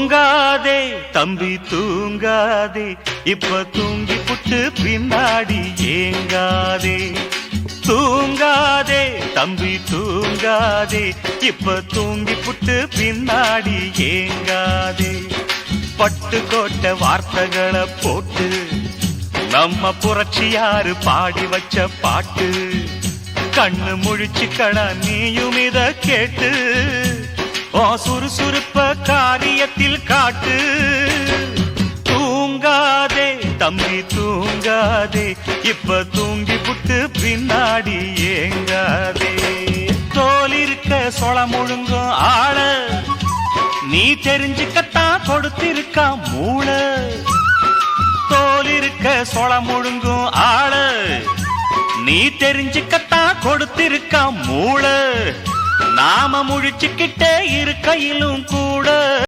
தூங்காதே தம்பி தூங்காதே, இப்ப தூங்கி புட்டு பின்னாடி ஏங்காதே. தூங்காதே தம்பி தூங்காதே, இப்ப தூங்கி புட்டு பின்னாடி ஏங்காதே. பட்டு கோட்ட வார்த்தைகளை போட்டு நம்ம புரட்சியாரு பாடி வச்ச பாட்டு. கண்ணு முழிச்சுக்கடா நீயும் இத கேட்டு, சுறுசுறுப்ப காரியத்தில் காட்டு. தூங்காதே தம்பி தூங்காதே, இப்ப தூங்கி புட்டு பின்னாடி ஏங்காதே. தோல் இருக்க சொளம் ஒழுங்கும் ஆள நீ தெரிஞ்சுக்கத்தான் கொடுத்திருக்கா மூள. தோல் இருக்க சொளம் ஒழுங்கும் ஆள நீ தெரிஞ்சுக்கத்தான் கொடுத்திருக்கா மூள. நாம முழிச்சுக்கிட்டே இருக்கையிலும் கூட